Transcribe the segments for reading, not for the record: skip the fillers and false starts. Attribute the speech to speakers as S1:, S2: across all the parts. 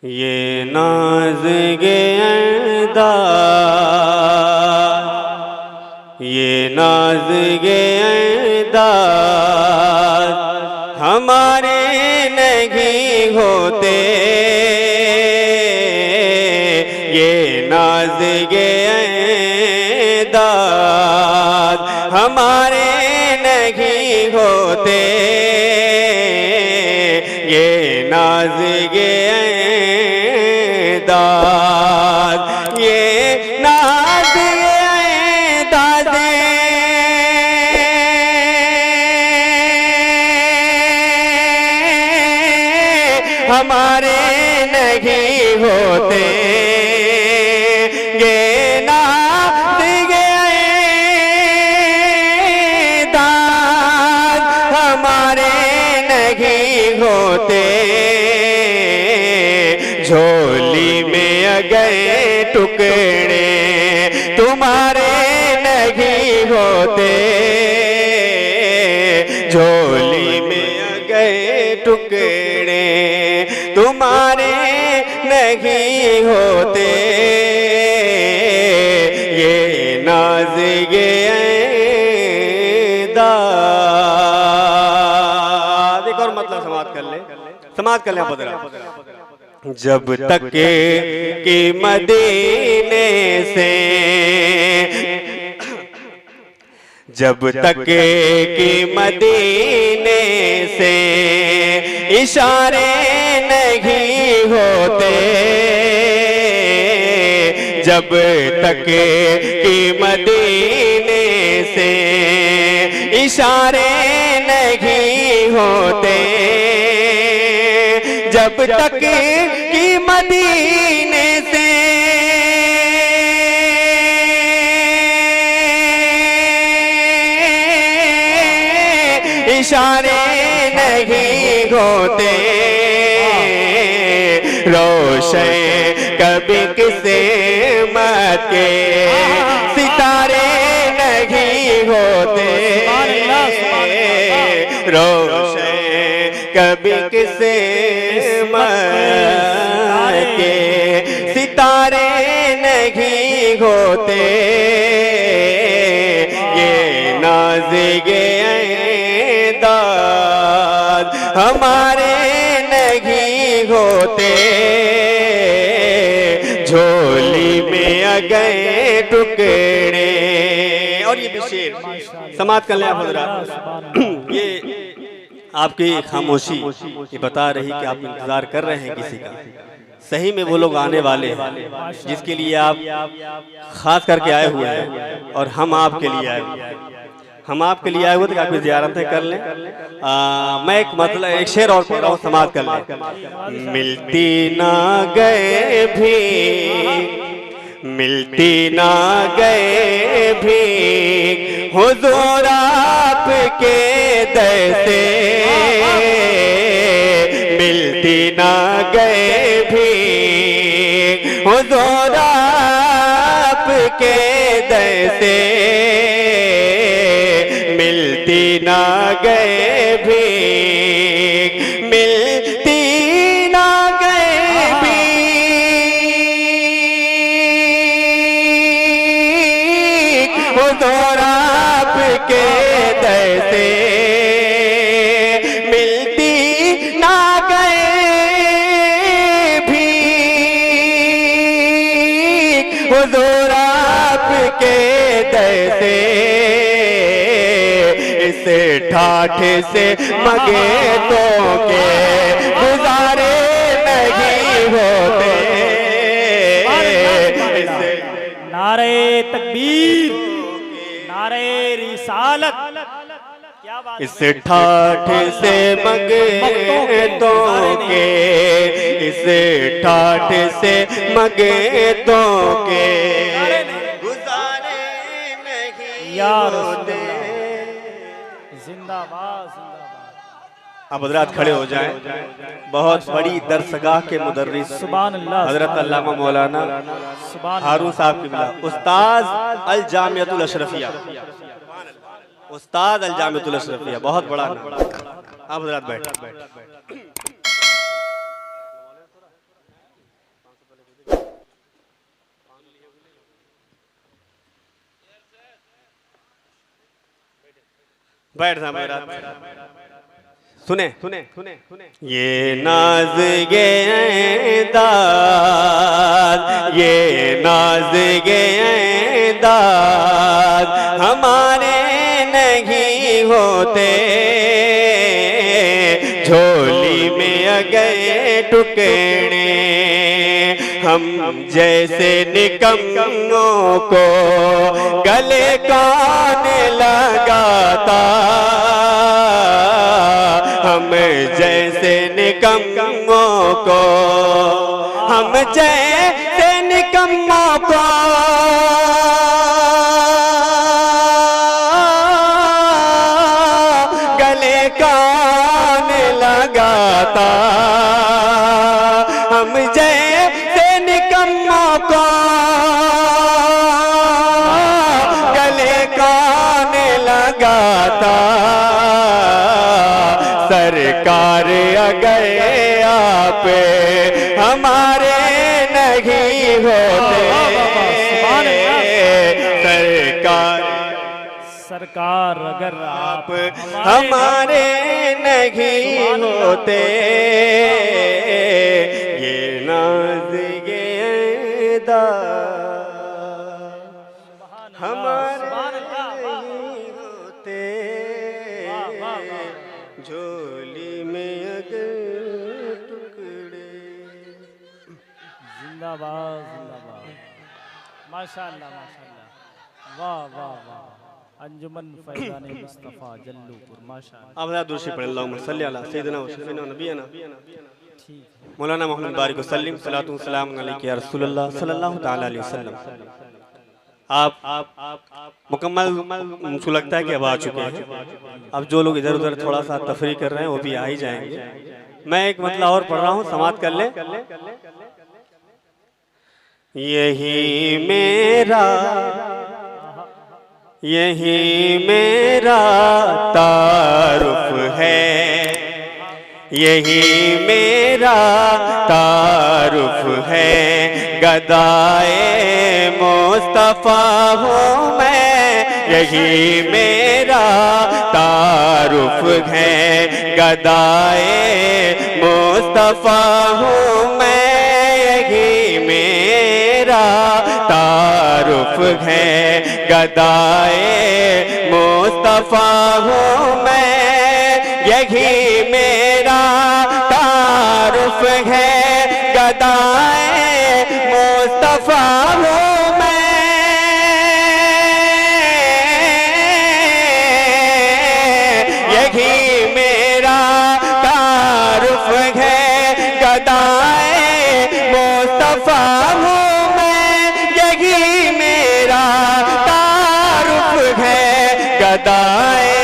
S1: ये नाज़-ए अंदाज़, ये नाज़-ए अंदाज़ हमारे नहीं होते। ये नाज़-ए अंदाज़ हमारे नहीं होते। ये नाज़-ए अंदाज़, ये नाज़-ए अंदाज़ हमारे नहीं होते। ये नाज़-ए अंदाज़ हमारे नहीं होते। झोली में गए टुकड़े तुम्हारे नहीं होते। झोली में गए टुकड़े तुम्हारे नहीं होते। ये नाज़-ए अंदाज़। एक और मतलब समाप्त कर ले, समाप्त कर ले आप। जब तक कि मदीने से, जब तक कि मदीने से इशारे नहीं होते। जब तक कि मदीने से इशारे नहीं होते। जब तक कि मदीने से इशारे नहीं होते। रोशन कभी किसे मत के सितारे नहीं होते। रोशन कभी किसे मत के सितारे नहीं होते। ये नाज़-ए अंदाज़ हमारे नहीं होते। झोली में गए टुकड़े। और ये भी शेर समाप्त कर ले आप हज़रात। ये आपकी खामोशी ये बता रही कि आप इंतजार कर रहे हैं किसी का। सही में वो लोग आने वाले हैं जिसके लिए आप खास करके आए हुए हैं, और हम आपके लिए आए हुए हैं। हम आपके लिए आए हुए थे कि आपकी ज़ियारतें कर लें। मैं एक मतलब एक शेर और पढ़ रहा हूँ, समाप्त कर लें। मिलती ना गए भी, मिलती ना गए भी हुजूर आपके दर से। मिलती ना गए भी हुजूर आपके दर से। मिलती ना गए भी, मिलती ना गए भी हुजूर आपके दर से। मिलती ना गए भी हुजूर आपके दर से। इस ठाठ से मगे तो के गुजारे नहीं होते।
S2: नारे तकबीर, नारे रिसालत। क्या बात।
S1: इस ठाठ से मगे तो के, इस ठाठ से मगे तो के गुजारे नहीं होते।
S2: जिंदाबाद, जिंदाबाद।
S1: अब हज़रात खड़े हो जाएं। बहुत बड़ी दरसगाह के मुदर्रिस
S2: सुभान अल्लाह,
S1: हज़रत अल्लामा मौलाना हारून साहब की बिला उस्ताद अल जामियतुल अशरफिया, उस्ताद अल जामियतुल अशरफिया, बहुत बड़ा नाम। अब हज़रात बैठ। बैठ जा मेरा सुने सुने सुने सुने ये नाज दाद ये नाज दाद हमारे नहीं होते झोली में गए टुकड़े हम जैसे निकम्मों को गले कौन लगाता हम जैसे निकम्मों को हम जैसे निकम्मों को गले कौन लगाता हम जैसे निकम्मों को गले कौन लगाता सरकार अगर आप हमारे नहीं होते
S2: सरकार अगर आप
S1: हमारे नहीं होते ये नाज हमारे नहीं होते झोली में अगर टुकड़े
S2: जिंदाबाद जिंदाबाद माशाअल्लाह माशाअल्लाह वाह वाह वाह अंजुमन फैजान मुस्तफा जल्लूपुर माशाअल्लाह
S1: अब ज़रा दूसरी पढ़ें अल्लाहुम्मा सल्ली अला सय्यिदिना व शफीना व नबीना
S2: ठीक
S1: मौलाना मोहम्मद बारिक वसल्लम सलातु व सलाम अलैका या रसूलल्लाह सल्लल्लाहु तआला अलैहि वसल्लम। आप मुकम्मल मुझको लगता है कि अब आ चुके हैं। अब जो लोग इधर उधर थोड़ा सा तफरी कर रहे हैं वो भी आ ही जाएंगे। मैं एक मतलब और पढ़ रहा हूँ, समात कर ले। यही मेरा तारुफ है, यही मेरा तारुफ है, गदाए मुस्तफा हूँ मैं, यही मेरा तारुफ है, गदाए मुस्तफा हूँ मैं, यही मेरा तारुफ है, गदाए मुस्तफा हूँ मैं, यही मेरा तारुफ है, गदाए मुस्तफा हूँ मैं, यही मेरा तारुफ है, गदाए मुस्तफा हूँ मैं, यही मेरा तारुफ है, गदाए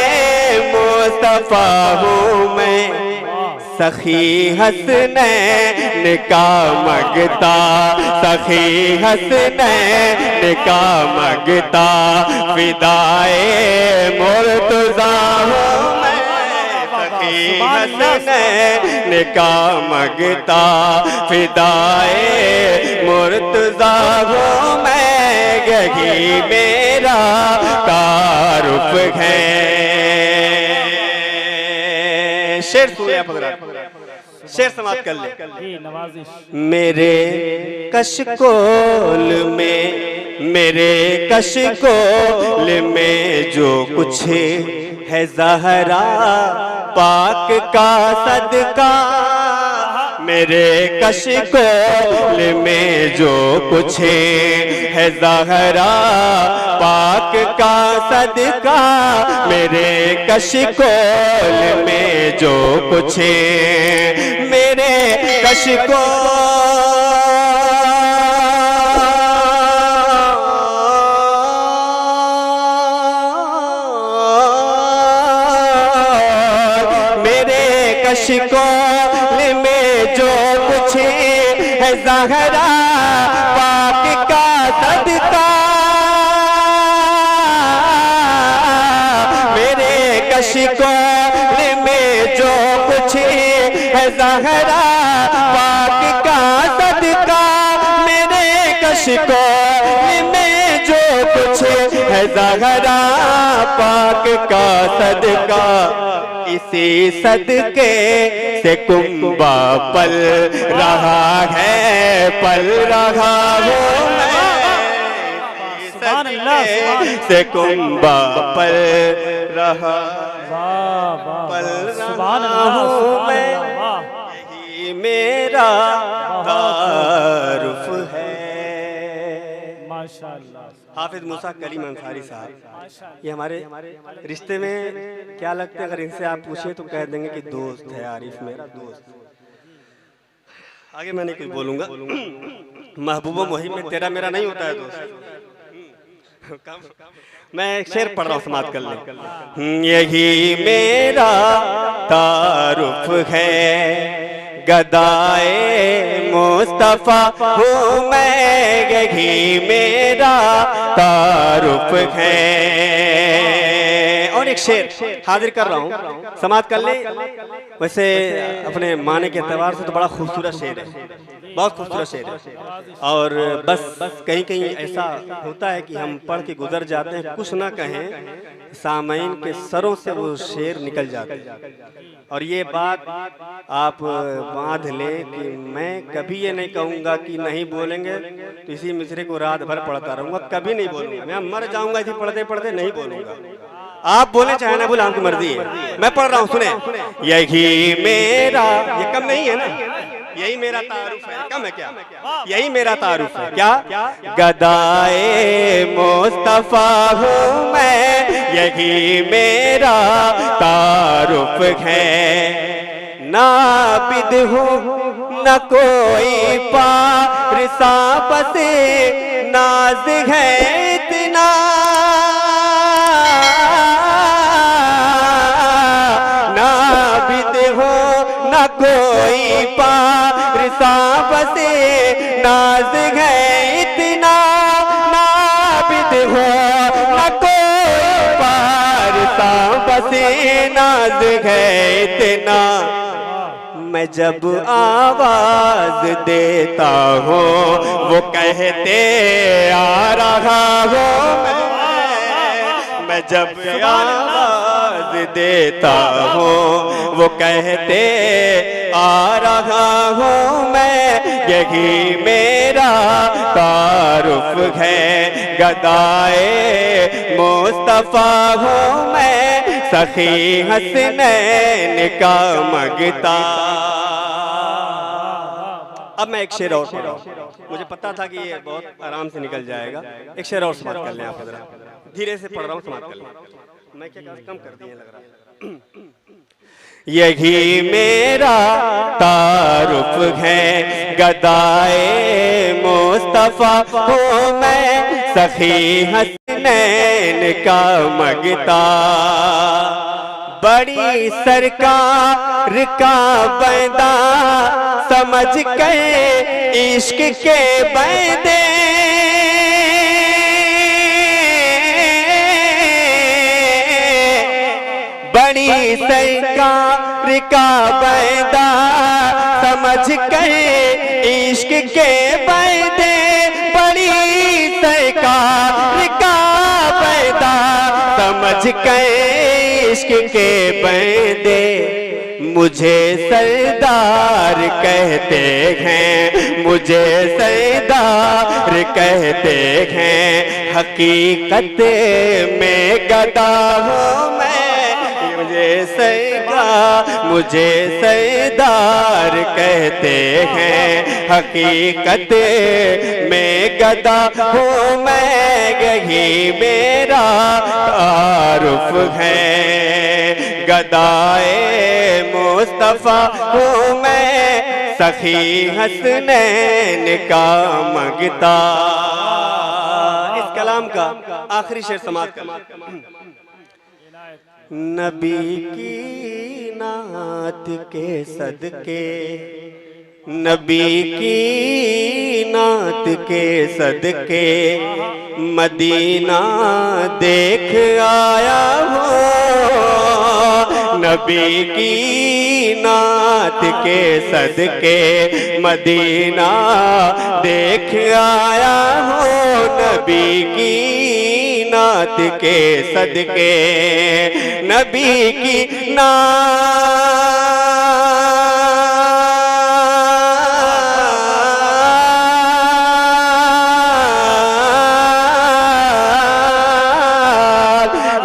S1: मुस्तफा हूँ मैं। सखी हसनैन का मगता, सखी हसनैन का मगता, फिदाए मुर्तज़ा हूँ मैं, सखी हसनैन का मगता, फिदाए मुर्तज़ा हूँ मैं, यही मेरा तारुफ है। शेर सुने आप हज़रात, शेर समाप्त कर ले।
S2: जी नवाजिश
S1: मेरे कशकोल में, मेरे कशकोल में जो कुछ है ज़हरा पाक का सदका, मेरे कशकोल में जो कुछ है ज़हरा पाक का सदका, मेरे कशकोल में जो कुछ मेरे कशकोल में जो कुछ है ज़हरा पाक का सदका, मेरे कशकोल में जो कुछ है ज़हरा पाक का सदका, मेरे कशकोल में जो कुछ है है ज़हरा पाक का सदका, इसी सदके से कुंबा पल रहा है, पल रहा हूँ मैं, से कुंबा पल रहा, पल रहा हूँ मैं, यही मेरा तारुफ है।
S2: माशाअल्लाह।
S1: हाफिज मूसा कलीम अंसारी साहब, ये हमारे रिश्ते में क्या लगते हैं, अगर इनसे आप पूछे तो कह देंगे कि दोस्त है, आरिफ मेरा दोस्त। आगे मैं नहीं कुछ बोलूंगा। महबूबा मुहिब में तेरा मेरा नहीं होता है दोस्त। मैं एक शेर पढ़ रहा हूँ, समाप्त कर लें। यही मेरा तारुफ है, गदाए मुस्तफा हूँ मैं, यही मेरा तारुफ है। और एक शेर हाजिर कर रहा हूँ, समाप्त कर ले। वैसे अपने माने के एतबार से तो बड़ा खूबसूरत शेर है, बहुत खूबसूरत शेर है। और बस कहीं कहीं ऐसा होता है कि हम पढ़ के गुजर जाते हैं, कुछ ना कहें, सामईन के सरों से वो शेर निकल जाते हैं। और ये बात आप बांध लें कि मैं कभी ये नहीं कहूँगा कि नहीं बोलेंगे तो इसी मिसरे को रात भर पढ़ता रहूँगा, कभी नहीं बोलूँगा। मैं मर जाऊँगा इसी पढ़ते पढ़ते, नहीं बोलूँगा। आप बोले चाहे ना बोले, आपकी मर्जी है। मैं पढ़ रहा हूँ, सुने। यही मेरा, ये कम नहीं है ना, यही मेरा तारुफ है, कम है क्या? यही मेरा तारुफ है। क्या? गदाए मुस्तफा हूँ मैं, यही मेरा तारुफ है। नाबिद हूँ न कोई पारिसा, बसे नाज है इतना, नाबिद हूँ न कोई पारिसा, बसे नाज है इतना, नाबिद हो न कोई पारिसा, बसे नाज है इतना। मैं जब आवाज देता हूँ वो कहते आ रहा हूँ मैं जब आवाज देता हूँ वो कहते आ रहा हूँ मैं, यही मेरा तारुफ है। गदाए मुस्तफा हूँ मैं, सखी हसनैन का मगता। अब मैं एक शेर और पढ़ रहा हूँ, मुझे पता था कि ये बहुत आराम से निकल जाएगा। एक शेर और समाप्त कर लें आप जरा, धीरे से पढ़ रहा हूँ, समाप्त कर लें। मैं क्या कम कर दिए लग रहा। यही मेरा तारुफ है, गदाए मुस्तफा हूँ मैं, सखी हसनैन का मगता। बड़ी सरकार का बंदा समझ के इश्क के बंदे, बड़ी सरकार का बंदा समझ के इश्क के बंदे, बड़ी सरकार का बंदा समझ के इश्क के बंदे। मुझे सरदार कहते हैं, मुझे सरदार कहते हैं, हकीकत में गदा हूँ मैं। मुझे सरदार कहते हैं, हकीकत में गदा हूँ मैं, यही मेरा तारुफ है। गदाए मुस्तफा हूँ मैं, सखी हसनैन का मगता। इस कलाम का आखिरी शेर समाप्त कर। नबी की नात के सदके, नबी की नात के सदके, मदीना देख आया हूँ। नबी की नात के सदके, मदीना देख आया हूँ। नबी की नात नात के सदके नबी की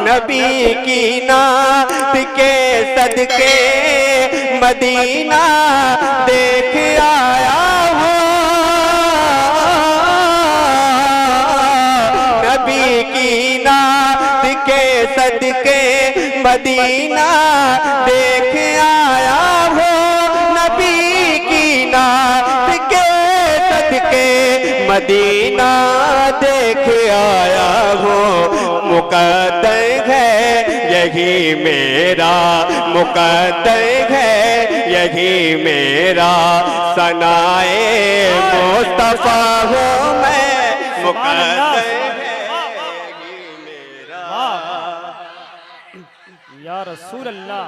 S1: नबी की नात के सदके मदीना देख आया हो। नबी की नात के सदके मदीना देख आया हो। नबी की नात के सदके मदीना देख आया हो। मुकद्दर है यही मेरा, मुकद्दर है यही मेरा, सनाए मुस्तफा हूँ मैं, मुकद्दर है यही मेरा।
S2: या रसूल अल्लाह,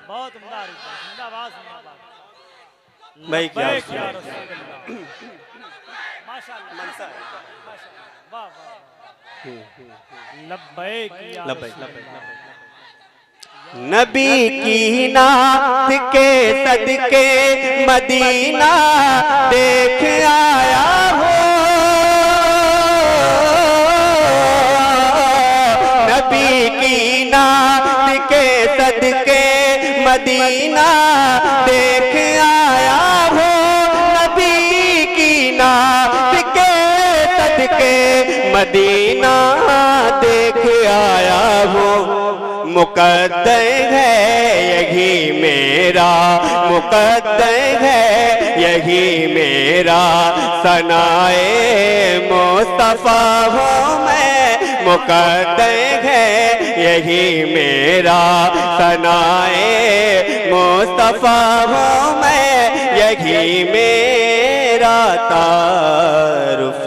S2: बहुत उम्दा, जिंदाबाद जिंदाबाद।
S1: भाई क्या
S2: लब्बैक या रसूल अल्लाह, माशाअल्लाह माशाअल्लाह, वाह वाह, लब्बैक या
S1: लब्बैक
S2: रसूल अल्लाह।
S1: नबी की नात के सदके मदीना देख आया हो। नबी की नात के सदके मदीना देख आया हो। नबी की नात के सदके मदीना देख आया हो। मुकद्दर है यही मेरा, मुकद्दर है यही मेरा, सनाए मुस्तफा हूँ मैं, मुकद्दर है यही मेरा, सनाए मुस्तफा हूँ मैं, यही मेरा तारुफ